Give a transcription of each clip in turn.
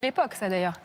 L'époque, ça d'ailleurs.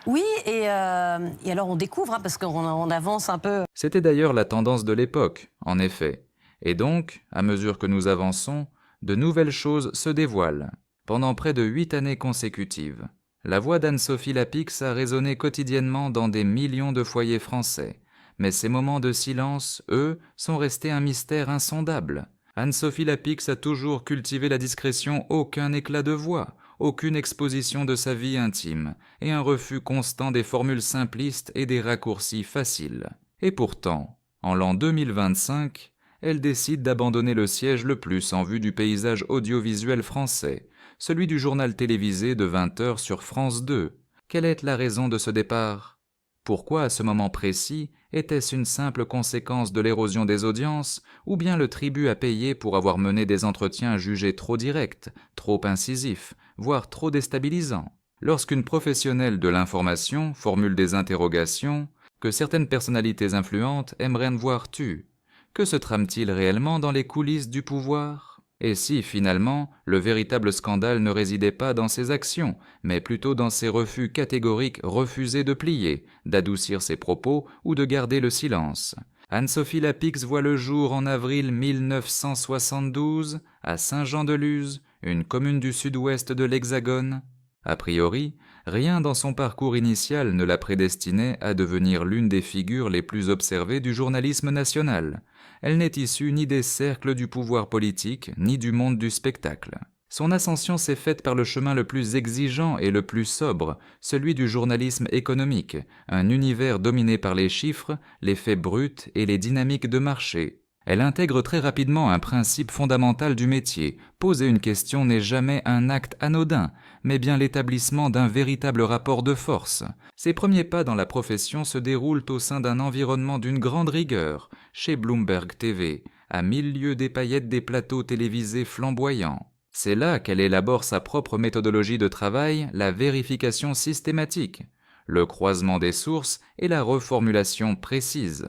Oui, et alors on découvre, hein, parce qu'on avance un peu. C'était d'ailleurs la tendance de l'époque, en effet. Et donc, à mesure que nous avançons, de nouvelles choses se dévoilent. Pendant près de 8 années consécutives, la voix d'Anne-Sophie Lapix a résonné quotidiennement dans des millions de foyers français. Mais ces moments de silence, eux, sont restés un mystère insondable. Anne-Sophie Lapix a toujours cultivé la discrétion, aucun éclat de voix, aucune exposition de sa vie intime, et un refus constant des formules simplistes et des raccourcis faciles. Et pourtant, en l'an 2025, elle décide d'abandonner le siège le plus en vue du paysage audiovisuel français, celui du journal télévisé de 20 heures sur France 2. Quelle est la raison de ce départ ? Pourquoi à ce moment précis était-ce une simple conséquence de l'érosion des audiences ou bien le tribut à payer pour avoir mené des entretiens jugés trop directs, trop incisifs, voire trop déstabilisants ? Lorsqu'une professionnelle de l'information formule des interrogations que certaines personnalités influentes aimeraient voir tues, que se trame-t-il réellement dans les coulisses du pouvoir ? Et si, finalement, le véritable scandale ne résidait pas dans ses actions, mais plutôt dans ses refus catégoriques refusés de plier, d'adoucir ses propos ou de garder le silence. Anne-Sophie Lapix voit le jour en avril 1972 à Saint-Jean-de-Luz, une commune du sud-ouest de l'Hexagone. A priori, rien dans son parcours initial ne la prédestinait à devenir l'une des figures les plus observées du journalisme national. Elle n'est issue ni des cercles du pouvoir politique, ni du monde du spectacle. Son ascension s'est faite par le chemin le plus exigeant et le plus sobre, celui du journalisme économique, un univers dominé par les chiffres, les faits bruts et les dynamiques de marché. Elle intègre très rapidement un principe fondamental du métier. Poser une question n'est jamais un acte anodin, mais bien l'établissement d'un véritable rapport de force. Ses premiers pas dans la profession se déroulent au sein d'un environnement d'une grande rigueur, chez Bloomberg TV, à 1000 lieues des paillettes des plateaux télévisés flamboyants. C'est là qu'elle élabore sa propre méthodologie de travail, la vérification systématique, le croisement des sources et la reformulation précise.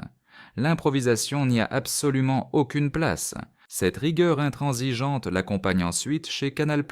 L'improvisation n'y a absolument aucune place. Cette rigueur intransigeante l'accompagne ensuite chez Canal+,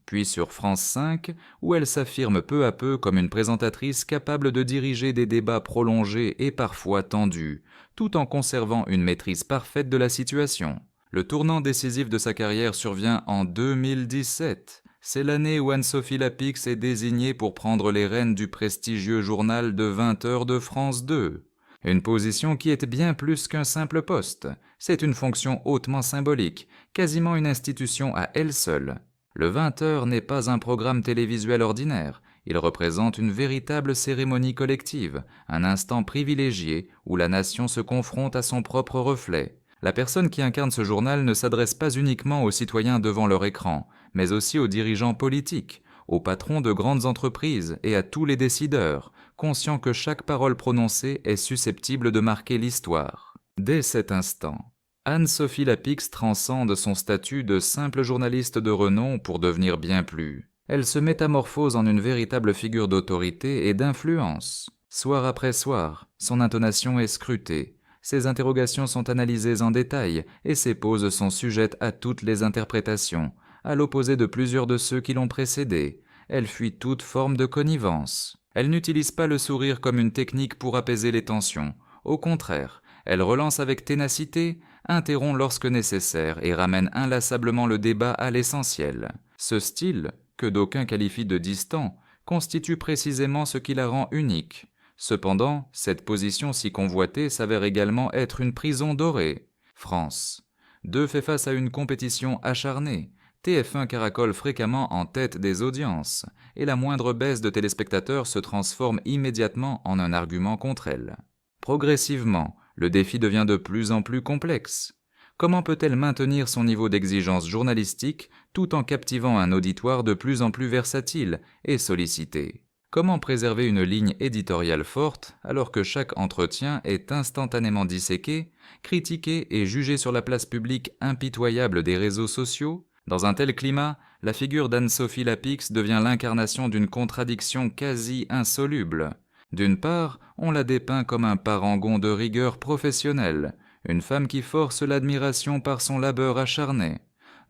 puis sur France 5, où elle s'affirme peu à peu comme une présentatrice capable de diriger des débats prolongés et parfois tendus, tout en conservant une maîtrise parfaite de la situation. Le tournant décisif de sa carrière survient en 2017. C'est l'année où Anne-Sophie Lapix est désignée pour prendre les rênes du prestigieux journal de 20 heures de France 2. Une position qui est bien plus qu'un simple poste. C'est une fonction hautement symbolique, quasiment une institution à elle seule. Le 20 heures n'est pas un programme télévisuel ordinaire. Il représente une véritable cérémonie collective, un instant privilégié où la nation se confronte à son propre reflet. La personne qui incarne ce journal ne s'adresse pas uniquement aux citoyens devant leur écran, mais aussi aux dirigeants politiques, aux patrons de grandes entreprises et à tous les décideurs, conscients que chaque parole prononcée est susceptible de marquer l'histoire. Dès cet instant, Anne-Sophie Lapix transcende son statut de simple journaliste de renom pour devenir bien plus. Elle se métamorphose en une véritable figure d'autorité et d'influence. Soir après soir, son intonation est scrutée. Ses interrogations sont analysées en détail et ses pauses sont sujettes à toutes les interprétations, à l'opposé de plusieurs de ceux qui l'ont précédée. Elle fuit toute forme de connivence. Elle n'utilise pas le sourire comme une technique pour apaiser les tensions. Au contraire, elle relance avec ténacité, interrompt lorsque nécessaire et ramène inlassablement le débat à l'essentiel. Ce style, que d'aucuns qualifient de distant, constitue précisément ce qui la rend unique. Cependant, cette position si convoitée s'avère également être une prison dorée. France 2 fait face à une compétition acharnée. TF1 caracole fréquemment en tête des audiences, et la moindre baisse de téléspectateurs se transforme immédiatement en un argument contre elle. Progressivement, le défi devient de plus en plus complexe. Comment peut-elle maintenir son niveau d'exigence journalistique tout en captivant un auditoire de plus en plus versatile et sollicité ? Comment préserver une ligne éditoriale forte alors que chaque entretien est instantanément disséqué, critiqué et jugé sur la place publique impitoyable des réseaux sociaux ? Dans un tel climat, la figure d'Anne-Sophie Lapix devient l'incarnation d'une contradiction quasi insoluble. D'une part, on la dépeint comme un parangon de rigueur professionnelle, une femme qui force l'admiration par son labeur acharné.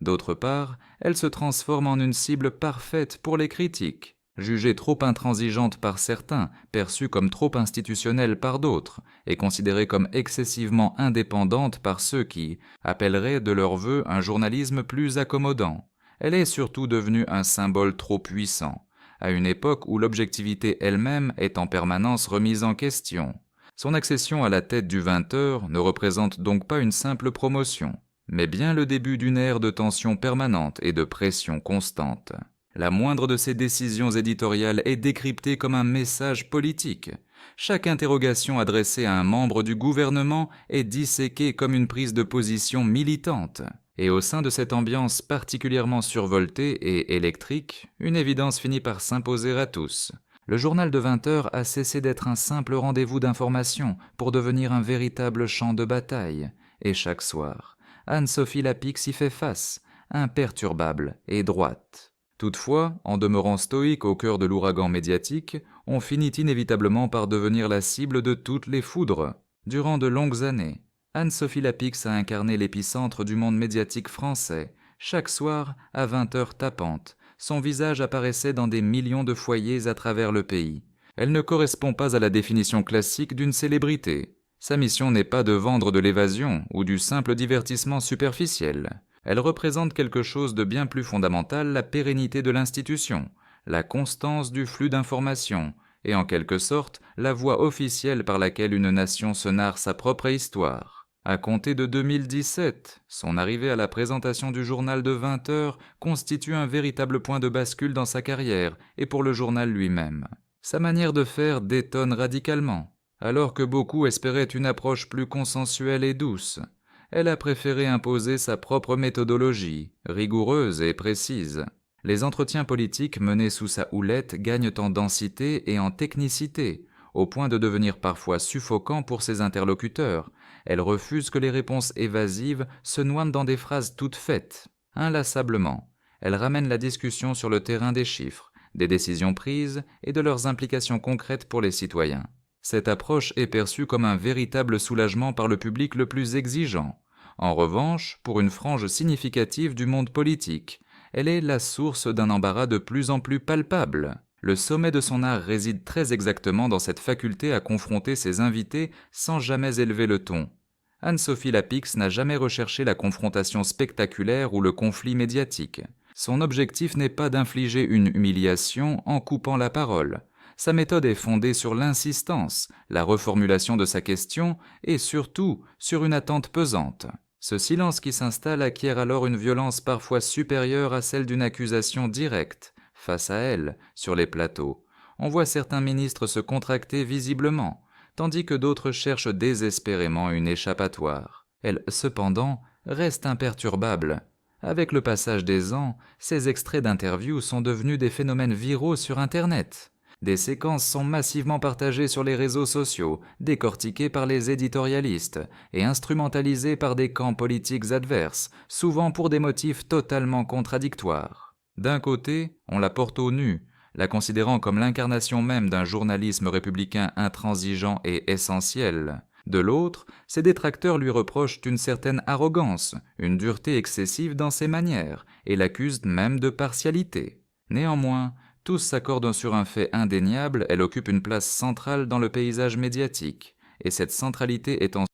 D'autre part, elle se transforme en une cible parfaite pour les critiques. jugée trop intransigeante par certains, perçue comme trop institutionnelle par d'autres, et considérée comme excessivement indépendante par ceux qui appelleraient de leur vœu un journalisme plus accommodant. Elle est surtout devenue un symbole trop puissant, à une époque où l'objectivité elle-même est en permanence remise en question. Son accession à la tête du 20h ne représente donc pas une simple promotion, mais bien le début d'une ère de tension permanente et de pression constante. La moindre de ses décisions éditoriales est décryptée comme un message politique. Chaque interrogation adressée à un membre du gouvernement est disséquée comme une prise de position militante. Et au sein de cette ambiance particulièrement survoltée et électrique, une évidence finit par s'imposer à tous. Le journal de 20h a cessé d'être un simple rendez-vous d'information pour devenir un véritable champ de bataille. Et chaque soir, Anne-Sophie Lapix y fait face, imperturbable et droite. Toutefois, en demeurant stoïque au cœur de l'ouragan médiatique, on finit inévitablement par devenir la cible de toutes les foudres. Durant de longues années, Anne-Sophie Lapix a incarné l'épicentre du monde médiatique français. Chaque soir, à 20h tapantes, son visage apparaissait dans des millions de foyers à travers le pays. Elle ne correspond pas à la définition classique d'une célébrité. Sa mission n'est pas de vendre de l'évasion ou du simple divertissement superficiel. Elle représente quelque chose de bien plus fondamental, la pérennité de l'institution, la constance du flux d'informations, et en quelque sorte, la voie officielle par laquelle une nation se narre sa propre histoire. À compter de 2017, son arrivée à la présentation du journal de 20h constitue un véritable point de bascule dans sa carrière et pour le journal lui-même. Sa manière de faire détonne radicalement. Alors que beaucoup espéraient une approche plus consensuelle et douce, elle a préféré imposer sa propre méthodologie, rigoureuse et précise. Les entretiens politiques menés sous sa houlette gagnent en densité et en technicité, au point de devenir parfois suffocants pour ses interlocuteurs. Elle refuse que les réponses évasives se noient dans des phrases toutes faites. Inlassablement, elle ramène la discussion sur le terrain des chiffres, des décisions prises et de leurs implications concrètes pour les citoyens. Cette approche est perçue comme un véritable soulagement par le public le plus exigeant. En revanche, pour une frange significative du monde politique, elle est la source d'un embarras de plus en plus palpable. Le sommet de son art réside très exactement dans cette faculté à confronter ses invités sans jamais élever le ton. Anne-Sophie Lapix n'a jamais recherché la confrontation spectaculaire ou le conflit médiatique. Son objectif n'est pas d'infliger une humiliation en coupant la parole. Sa méthode est fondée sur l'insistance, la reformulation de sa question et surtout sur une attente pesante. Ce silence qui s'installe acquiert alors une violence parfois supérieure à celle d'une accusation directe. Face à elle, sur les plateaux, on voit certains ministres se contracter visiblement, tandis que d'autres cherchent désespérément une échappatoire. Elle, cependant, reste imperturbable. Avec le passage des ans, ces extraits d'interviews sont devenus des phénomènes viraux sur Internet. Des séquences sont massivement partagées sur les réseaux sociaux, décortiquées par les éditorialistes et instrumentalisées par des camps politiques adverses, souvent pour des motifs totalement contradictoires. D'un côté, on la porte au nu, la considérant comme l'incarnation même d'un journalisme républicain intransigeant et essentiel. De l'autre, ses détracteurs lui reprochent une certaine arrogance, une dureté excessive dans ses manières, et l'accusent même de partialité. Néanmoins, tous s'accordent sur un fait indéniable, elle occupe une place centrale dans le paysage médiatique. Et cette centralité étant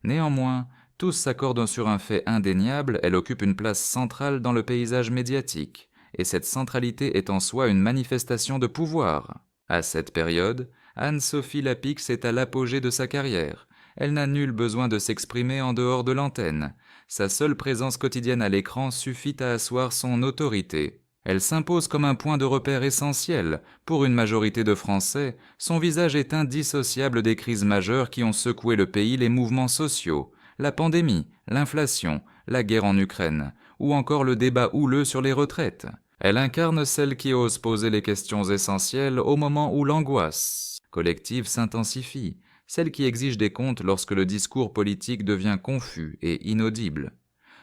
tous s'accordent sur un fait indéniable, elle occupe une place centrale dans le paysage médiatique. Et cette centralité est en soi une manifestation de pouvoir. À cette période, Anne-Sophie Lapix est à l'apogée de sa carrière. Elle n'a nul besoin de s'exprimer en dehors de l'antenne. Sa seule présence quotidienne à l'écran suffit à asseoir son autorité. Elle s'impose comme un point de repère essentiel. Pour une majorité de Français, son visage est indissociable des crises majeures qui ont secoué le pays, les mouvements sociaux, la pandémie, l'inflation, la guerre en Ukraine, ou encore le débat houleux sur les retraites. Elle incarne celle qui ose poser les questions essentielles au moment où l'angoisse collective s'intensifie, celle qui exige des comptes lorsque le discours politique devient confus et inaudible.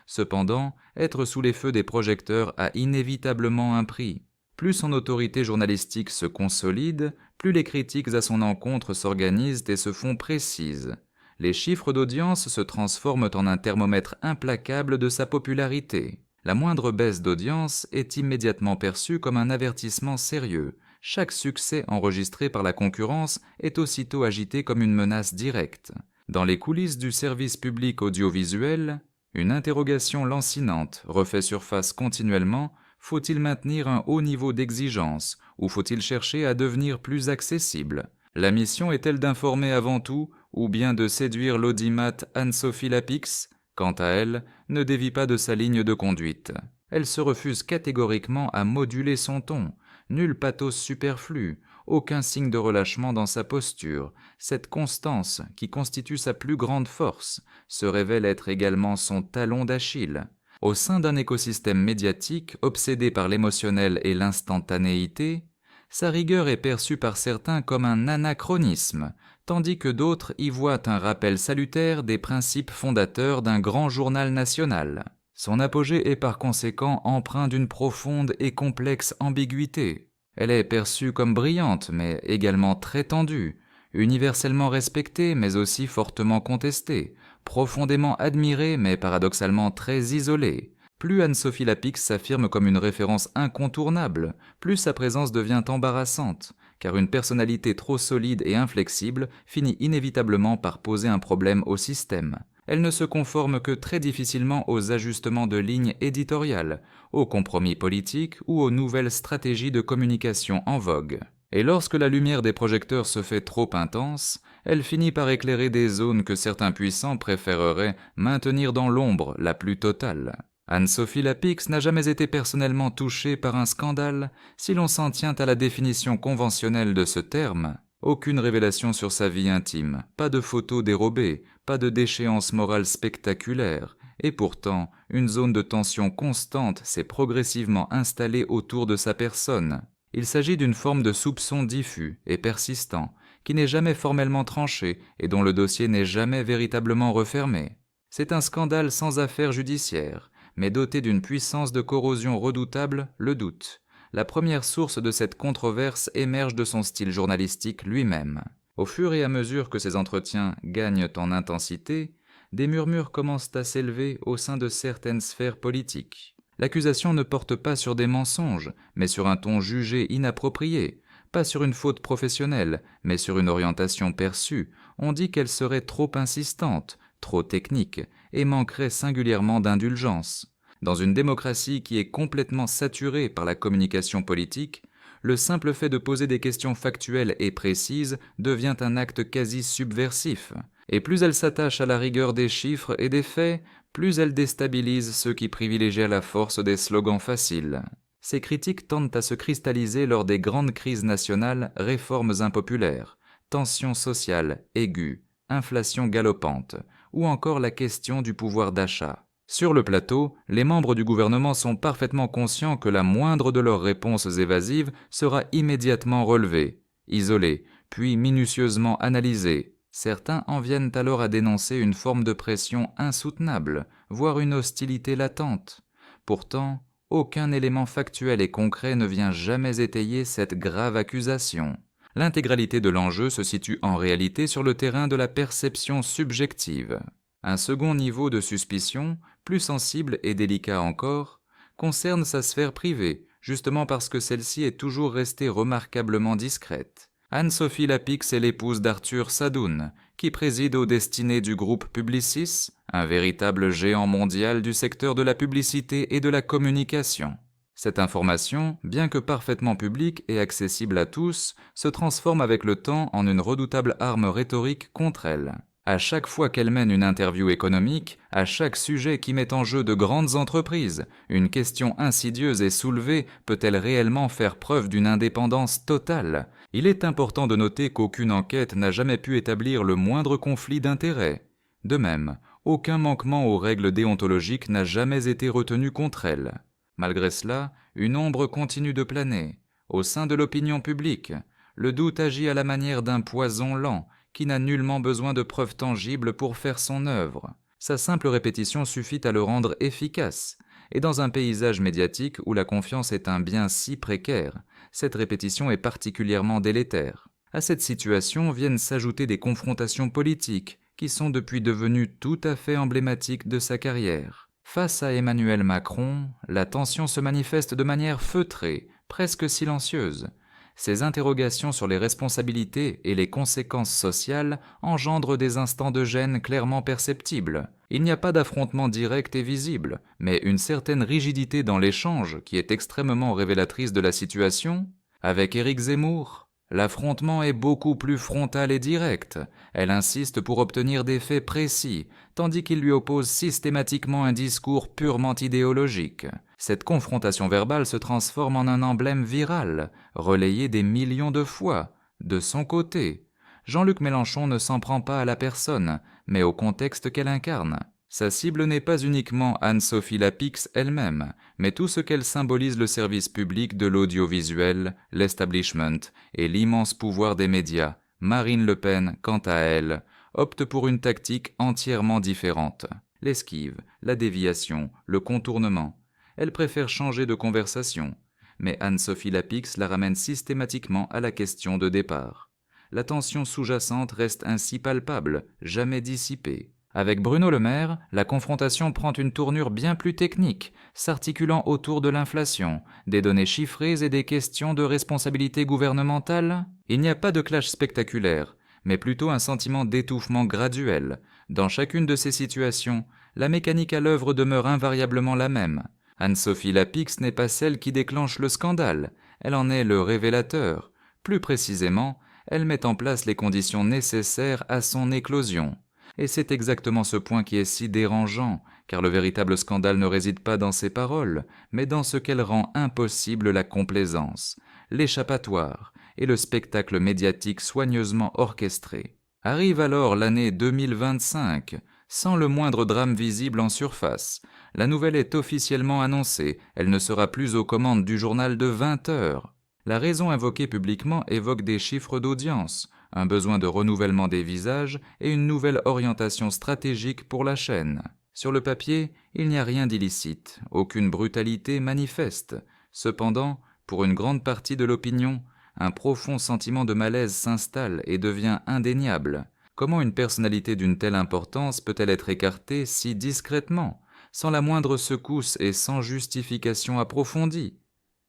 Cependant, être sous les feux des projecteurs a inévitablement un prix. Plus son autorité journalistique se consolide, plus les critiques à son encontre s'organisent et se font précises. Les chiffres d'audience se transforment en un thermomètre implacable de sa popularité. La moindre baisse d'audience est immédiatement perçue comme un avertissement sérieux. chaque succès enregistré par la concurrence est aussitôt agité comme une menace directe. Dans les coulisses du service public audiovisuel, une interrogation lancinante refait surface continuellement: faut-il maintenir un haut niveau d'exigence ou faut-il chercher à devenir plus accessible? La mission est-elle d'informer avant tout ou bien de séduire l'audimat Anne-Sophie Lapix? Quant à elle, ne dévie pas de sa ligne de conduite. Elle se refuse catégoriquement à moduler son ton, nul pathos superflu, aucun signe de relâchement dans sa posture. Cette constance, qui constitue sa plus grande force, se révèle être également son talon d'Achille. Au sein d'un écosystème médiatique obsédé par l'émotionnel et l'instantanéité, sa rigueur est perçue par certains comme un anachronisme, tandis que d'autres y voient un rappel salutaire des principes fondateurs d'un grand journal national. Son apogée est par conséquent empreint d'une profonde et complexe ambiguïté. Elle est perçue comme brillante, mais également très tendue, universellement respectée, mais aussi fortement contestée, profondément admirée, mais paradoxalement très isolée. Plus Anne-Sophie Lapix s'affirme comme une référence incontournable, plus sa présence devient embarrassante, car une personnalité trop solide et inflexible finit inévitablement par poser un problème au système. Elle ne se conforme que très difficilement aux ajustements de ligne éditoriale, aux compromis politiques ou aux nouvelles stratégies de communication en vogue. Et lorsque la lumière des projecteurs se fait trop intense, elle finit par éclairer des zones que certains puissants préféreraient maintenir dans l'ombre la plus totale. Anne-Sophie Lapix n'a jamais été personnellement touchée par un scandale si l'on s'en tient à la définition conventionnelle de ce terme. Aucune révélation sur sa vie intime, pas de photos dérobées, pas de déchéance morale spectaculaire, et pourtant, une zone de tension constante s'est progressivement installée autour de sa personne. Il s'agit d'une forme de soupçon diffus et persistant, qui n'est jamais formellement tranché et dont le dossier n'est jamais véritablement refermé. C'est un scandale sans affaire judiciaire, mais doté d'une puissance de corrosion redoutable, le doute. La première source de cette controverse émerge de son style journalistique lui-même. Au fur et à mesure que ces entretiens gagnent en intensité, des murmures commencent à s'élever au sein de certaines sphères politiques. L'accusation ne porte pas sur des mensonges, mais sur un ton jugé inapproprié, pas sur une faute professionnelle, mais sur une orientation perçue. On dit qu'elle serait trop insistante, trop technique, et manquerait singulièrement d'indulgence. Dans une démocratie qui est complètement saturée par la communication politique, le simple fait de poser des questions factuelles et précises devient un acte quasi subversif. Et plus elle s'attache à la rigueur des chiffres et des faits, plus elle déstabilise ceux qui privilégient la force des slogans faciles. Ces critiques tendent à se cristalliser lors des grandes crises nationales, réformes impopulaires, tensions sociales aiguës, inflation galopante, ou encore la question du pouvoir d'achat. Sur le plateau, les membres du gouvernement sont parfaitement conscients que la moindre de leurs réponses évasives sera immédiatement relevée, isolée, puis minutieusement analysée. Certains en viennent alors à dénoncer une forme de pression insoutenable, voire une hostilité latente. Pourtant, aucun élément factuel et concret ne vient jamais étayer cette grave accusation. L'intégralité de l'enjeu se situe en réalité sur le terrain de la perception subjective. Un second niveau de suspicion, plus sensible et délicat encore, concerne sa sphère privée, justement parce que celle-ci est toujours restée remarquablement discrète. Anne-Sophie Lapix est l'épouse d'Arthur Sadoun, qui préside aux destinées du groupe Publicis, un véritable géant mondial du secteur de la publicité et de la communication. Cette information, bien que parfaitement publique et accessible à tous, se transforme avec le temps en une redoutable arme rhétorique contre elle. À chaque fois qu'elle mène une interview économique, à chaque sujet qui met en jeu de grandes entreprises, une question insidieuse est soulevée: peut-elle réellement faire preuve d'une indépendance totale? Il est important de noter qu'aucune enquête n'a jamais pu établir le moindre conflit d'intérêts. De même, aucun manquement aux règles déontologiques n'a jamais été retenu contre elle. Malgré cela, une ombre continue de planer. Au sein de l'opinion publique, le doute agit à la manière d'un poison lent, qui n'a nullement besoin de preuves tangibles pour faire son œuvre. Sa simple répétition suffit à le rendre efficace. Et dans un paysage médiatique où la confiance est un bien si précaire, cette répétition est particulièrement délétère. À cette situation viennent s'ajouter des confrontations politiques qui sont depuis devenues tout à fait emblématiques de sa carrière. Face à Emmanuel Macron, la tension se manifeste de manière feutrée, presque silencieuse. Ces interrogations sur les responsabilités et les conséquences sociales engendrent des instants de gêne clairement perceptibles. Il n'y a pas d'affrontement direct et visible, mais une certaine rigidité dans l'échange qui est extrêmement révélatrice de la situation. Avec Éric Zemmour, l'affrontement est beaucoup plus frontal et direct. Elle insiste pour obtenir des faits précis, tandis qu'il lui oppose systématiquement un discours purement idéologique. Cette confrontation verbale se transforme en un emblème viral, relayé des millions de fois. De son côté, Jean-Luc Mélenchon ne s'en prend pas à la personne, mais au contexte qu'elle incarne. Sa cible n'est pas uniquement Anne-Sophie Lapix elle-même, mais tout ce qu'elle symbolise le service public de l'audiovisuel, l'establishment et l'immense pouvoir des médias. Marine Le Pen, quant à elle, opte pour une tactique entièrement différente. L'esquive, la déviation, le contournement. Elle préfère changer de conversation, mais Anne-Sophie Lapix la ramène systématiquement à la question de départ. La tension sous-jacente reste ainsi palpable, jamais dissipée. Avec Bruno Le Maire, la confrontation prend une tournure bien plus technique, s'articulant autour de l'inflation, des données chiffrées et des questions de responsabilité gouvernementale. Il n'y a pas de clash spectaculaire, mais plutôt un sentiment d'étouffement graduel. Dans chacune de ces situations, la mécanique à l'œuvre demeure invariablement la même. Anne-Sophie Lapix n'est pas celle qui déclenche le scandale, elle en est le révélateur. Plus précisément, elle met en place les conditions nécessaires à son éclosion. Et c'est exactement ce point qui est si dérangeant, car le véritable scandale ne réside pas dans ses paroles, mais dans ce qu'elle rend impossible la complaisance, l'échappatoire et le spectacle médiatique soigneusement orchestré. Arrive alors l'année 2025, sans le moindre drame visible en surface. La nouvelle est officiellement annoncée, elle ne sera plus aux commandes du journal de 20 heures. La raison invoquée publiquement évoque des chiffres d'audience, un besoin de renouvellement des visages et une nouvelle orientation stratégique pour la chaîne. Sur le papier, il n'y a rien d'illicite, aucune brutalité manifeste. Cependant, pour une grande partie de l'opinion, un profond sentiment de malaise s'installe et devient indéniable. Comment une personnalité d'une telle importance peut-elle être écartée si discrètement, sans la moindre secousse et sans justification approfondie ?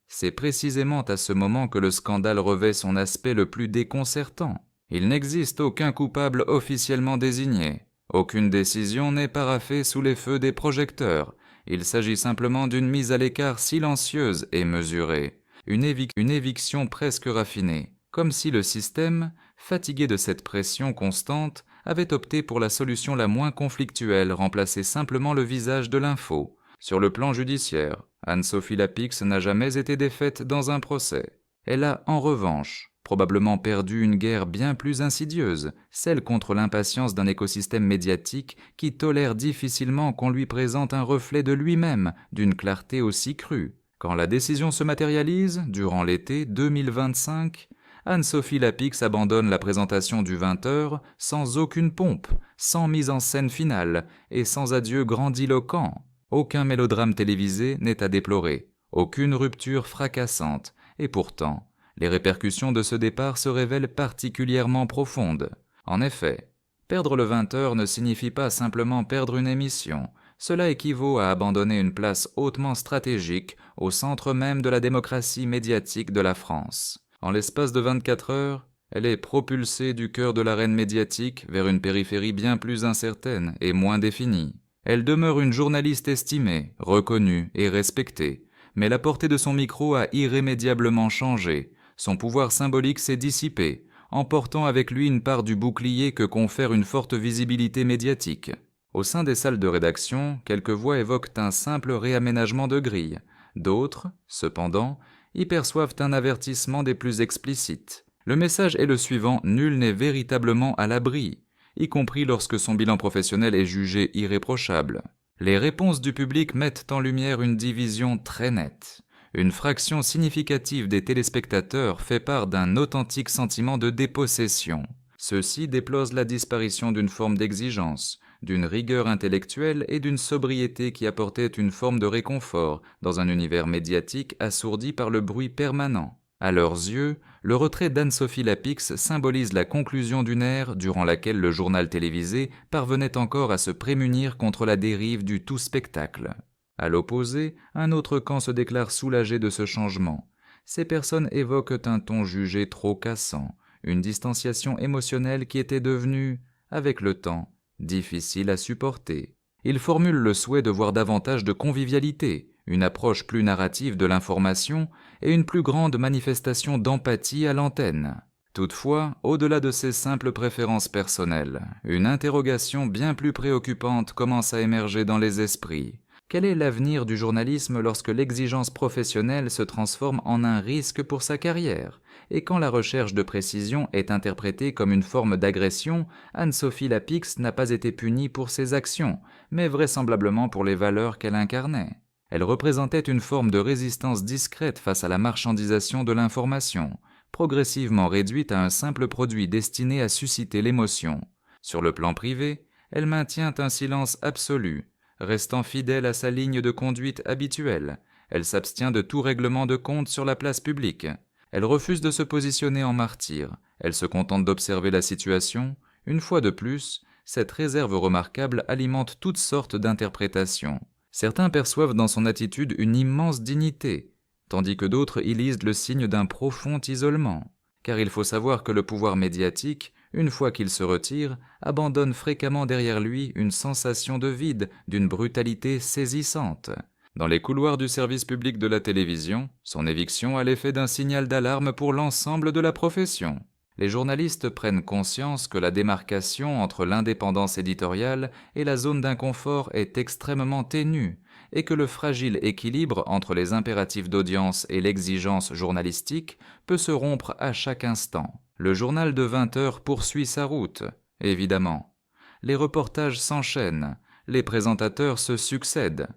C'est précisément à ce moment que le scandale revêt son aspect le plus déconcertant. Il n'existe aucun coupable officiellement désigné. Aucune décision n'est paraphée sous les feux des projecteurs. Il s'agit simplement d'une mise à l'écart silencieuse et mesurée. Une éviction presque raffinée. Comme si le système, fatigué de cette pression constante, avait opté pour la solution la moins conflictuelle, remplacer simplement le visage de l'info. Sur le plan judiciaire, Anne-Sophie Lapix n'a jamais été défaite dans un procès. Elle a, en revanche, probablement perdu une guerre bien plus insidieuse, celle contre l'impatience d'un écosystème médiatique qui tolère difficilement qu'on lui présente un reflet de lui-même d'une clarté aussi crue. Quand la décision se matérialise, durant l'été 2025, Anne-Sophie Lapix abandonne la présentation du 20h sans aucune pompe, sans mise en scène finale et sans adieu grandiloquent. Aucun mélodrame télévisé n'est à déplorer, aucune rupture fracassante, et pourtant, les répercussions de ce départ se révèlent particulièrement profondes. En effet, perdre le 20h ne signifie pas simplement perdre une émission, cela équivaut à abandonner une place hautement stratégique au centre même de la démocratie médiatique de la France. En l'espace de 24 heures, elle est propulsée du cœur de l'arène médiatique vers une périphérie bien plus incertaine et moins définie. Elle demeure une journaliste estimée, reconnue et respectée, mais la portée de son micro a irrémédiablement changé. Son pouvoir symbolique s'est dissipé, emportant avec lui une part du bouclier que confère une forte visibilité médiatique. Au sein des salles de rédaction, quelques voix évoquent un simple réaménagement de grille. D'autres, cependant, y perçoivent un avertissement des plus explicites. Le message est le suivant: nul n'est véritablement à l'abri, y compris lorsque son bilan professionnel est jugé irréprochable. Les réponses du public mettent en lumière une division très nette. Une fraction significative des téléspectateurs fait part d'un authentique sentiment de dépossession. Ceux-ci déplorent la disparition d'une forme d'exigence, d'une rigueur intellectuelle et d'une sobriété qui apportait une forme de réconfort dans un univers médiatique assourdi par le bruit permanent. À leurs yeux, le retrait d'Anne-Sophie Lapix symbolise la conclusion d'une ère durant laquelle le journal télévisé parvenait encore à se prémunir contre la dérive du tout spectacle. À l'opposé, un autre camp se déclare soulagé de ce changement. ces personnes évoquent un ton jugé trop cassant, une distanciation émotionnelle qui était devenue, avec le temps, difficile à supporter. Ils formulent le souhait de voir davantage de convivialité, une approche plus narrative de l'information et une plus grande manifestation d'empathie à l'antenne. Toutefois, au-delà de ces simples préférences personnelles, une interrogation bien plus préoccupante commence à émerger dans les esprits. Quel est l'avenir du journalisme lorsque l'exigence professionnelle se transforme en un risque pour sa carrière? Et quand la recherche de précision est interprétée comme une forme d'agression, Anne-Sophie Lapix n'a pas été punie pour ses actions, mais vraisemblablement pour les valeurs qu'elle incarnait. Elle représentait une forme de résistance discrète face à la marchandisation de l'information, progressivement réduite à un simple produit destiné à susciter l'émotion. Sur le plan privé, elle maintient un silence absolu, restant fidèle à sa ligne de conduite habituelle. Elle s'abstient de tout règlement de compte sur la place publique. Elle refuse de se positionner en martyr. Elle se contente d'observer la situation. Une fois de plus, cette réserve remarquable alimente toutes sortes d'interprétations. Certains perçoivent dans son attitude une immense dignité, tandis que d'autres y lisent le signe d'un profond isolement. Car il faut savoir que le pouvoir médiatique, une fois qu'il se retire, abandonne fréquemment derrière lui une sensation de vide, d'une brutalité saisissante. Dans les couloirs du service public de la télévision, son éviction a l'effet d'un signal d'alarme pour l'ensemble de la profession. Les journalistes prennent conscience que la démarcation entre l'indépendance éditoriale et la zone d'inconfort est extrêmement ténue, et que le fragile équilibre entre les impératifs d'audience et l'exigence journalistique peut se rompre à chaque instant. Le journal de 20 heures poursuit sa route, évidemment. Les reportages s'enchaînent, les présentateurs se succèdent.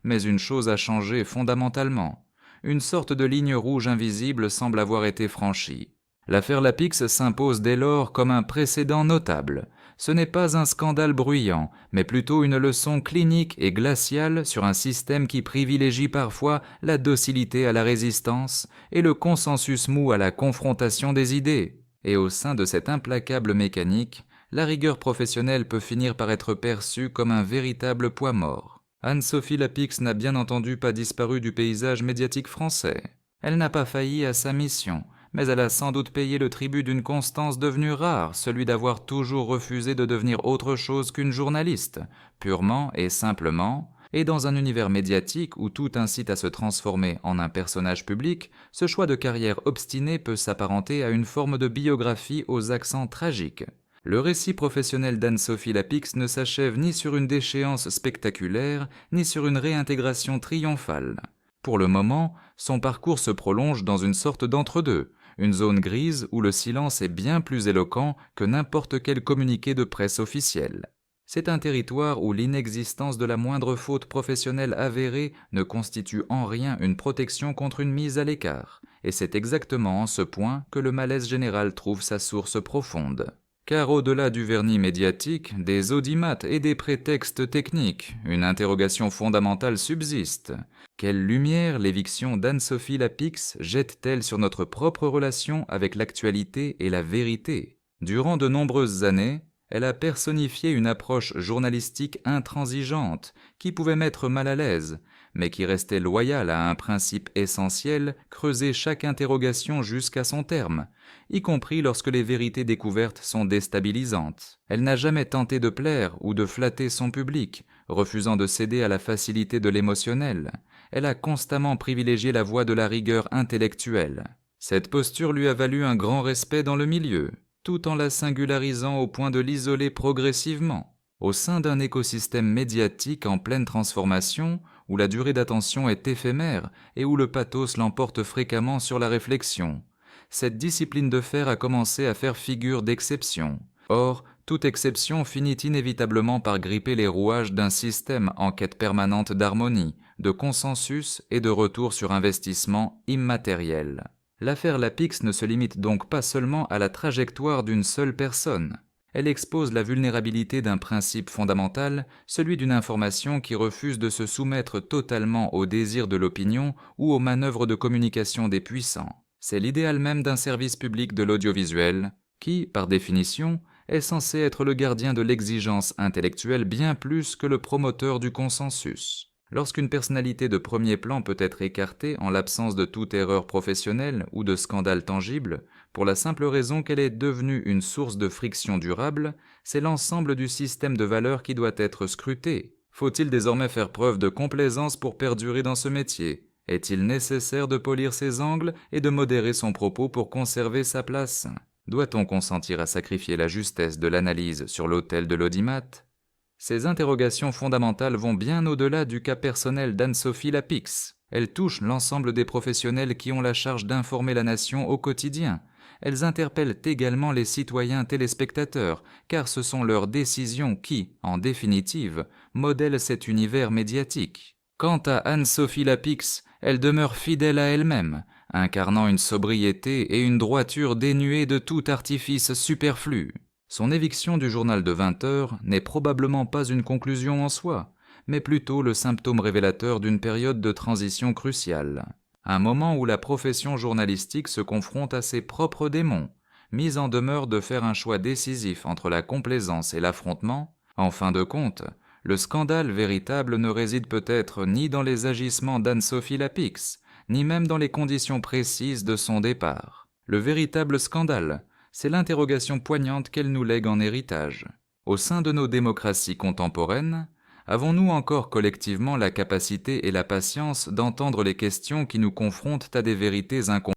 Mais une chose a changé fondamentalement. Une sorte de ligne rouge invisible semble avoir été franchie. L'affaire Lapix s'impose dès lors comme un précédent notable. Ce n'est pas un scandale bruyant, mais plutôt une leçon clinique et glaciale sur un système qui privilégie parfois la docilité à la résistance et le consensus mou à la confrontation des idées. Et au sein de cette implacable mécanique, la rigueur professionnelle peut finir par être perçue comme un véritable poids mort. Anne-Sophie Lapix n'a bien entendu pas disparu du paysage médiatique français. Elle n'a pas failli à sa mission, mais elle a sans doute payé le tribut d'une constance devenue rare, celui d'avoir toujours refusé de devenir autre chose qu'une journaliste, purement et simplement, et dans un univers médiatique où tout incite à se transformer en un personnage public, ce choix de carrière obstiné peut s'apparenter à une forme de biographie aux accents tragiques. Le récit professionnel d'Anne-Sophie Lapix ne s'achève ni sur une déchéance spectaculaire, ni sur une réintégration triomphale. Pour le moment, son parcours se prolonge dans une sorte d'entre-deux, une zone grise où le silence est bien plus éloquent que n'importe quel communiqué de presse officiel. C'est un territoire où l'inexistence de la moindre faute professionnelle avérée ne constitue en rien une protection contre une mise à l'écart, et c'est exactement en ce point que le malaise général trouve sa source profonde. Car au-delà du vernis médiatique, des audimates et des prétextes techniques, une interrogation fondamentale subsiste. Quelle lumière l'éviction d'Anne-Sophie Lapix jette-t-elle sur notre propre relation avec l'actualité et la vérité? Durant de nombreuses années, elle a personnifié une approche journalistique intransigeante qui pouvait mettre mal à l'aise, mais qui restait loyale à un principe essentiel, creuser chaque interrogation jusqu'à son terme, y compris lorsque les vérités découvertes sont déstabilisantes. Elle n'a jamais tenté de plaire ou de flatter son public, refusant de céder à la facilité de l'émotionnel. Elle a constamment privilégié la voie de la rigueur intellectuelle. Cette posture lui a valu un grand respect dans le milieu, tout en la singularisant au point de l'isoler progressivement. Au sein d'un écosystème médiatique en pleine transformation, où la durée d'attention est éphémère et où le pathos l'emporte fréquemment sur la réflexion, cette discipline de fer a commencé à faire figure d'exception. Or, toute exception finit inévitablement par gripper les rouages d'un système en quête permanente d'harmonie, de consensus et de retour sur investissement immatériel. L'affaire Lapix ne se limite donc pas seulement à la trajectoire d'une seule personne. Elle expose la vulnérabilité d'un principe fondamental, celui d'une information qui refuse de se soumettre totalement aux désirs de l'opinion ou aux manœuvres de communication des puissants. C'est l'idéal même d'un service public de l'audiovisuel, qui, par définition, est censé être le gardien de l'exigence intellectuelle bien plus que le promoteur du consensus. Lorsqu'une personnalité de premier plan peut être écartée en l'absence de toute erreur professionnelle ou de scandale tangible, pour la simple raison qu'elle est devenue une source de friction durable, c'est l'ensemble du système de valeurs qui doit être scruté. Faut-il désormais faire preuve de complaisance pour perdurer dans ce métier ? Est-il nécessaire de polir ses angles et de modérer son propos pour conserver sa place ? Doit-on consentir à sacrifier la justesse de l'analyse sur l'autel de l'audimat ? Ces interrogations fondamentales vont bien au-delà du cas personnel d'Anne-Sophie Lapix. Elles touchent l'ensemble des professionnels qui ont la charge d'informer la nation au quotidien. Elles interpellent également les citoyens téléspectateurs, car ce sont leurs décisions qui, en définitive, modèlent cet univers médiatique. Quant à Anne-Sophie Lapix, elle demeure fidèle à elle-même, incarnant une sobriété et une droiture dénuées de tout artifice superflu. Son éviction du journal de 20 heures n'est probablement pas une conclusion en soi, mais plutôt le symptôme révélateur d'une période de transition cruciale. Un moment où la profession journalistique se confronte à ses propres démons, mise en demeure de faire un choix décisif entre la complaisance et l'affrontement. En fin de compte, le scandale véritable ne réside peut-être ni dans les agissements d'Anne-Sophie Lapix, ni même dans les conditions précises de son départ. Le véritable scandale, c'est l'interrogation poignante qu'elle nous lègue en héritage. Au sein de nos démocraties contemporaines, avons-nous encore collectivement la capacité et la patience d'entendre les questions qui nous confrontent à des vérités incompréhensibles ?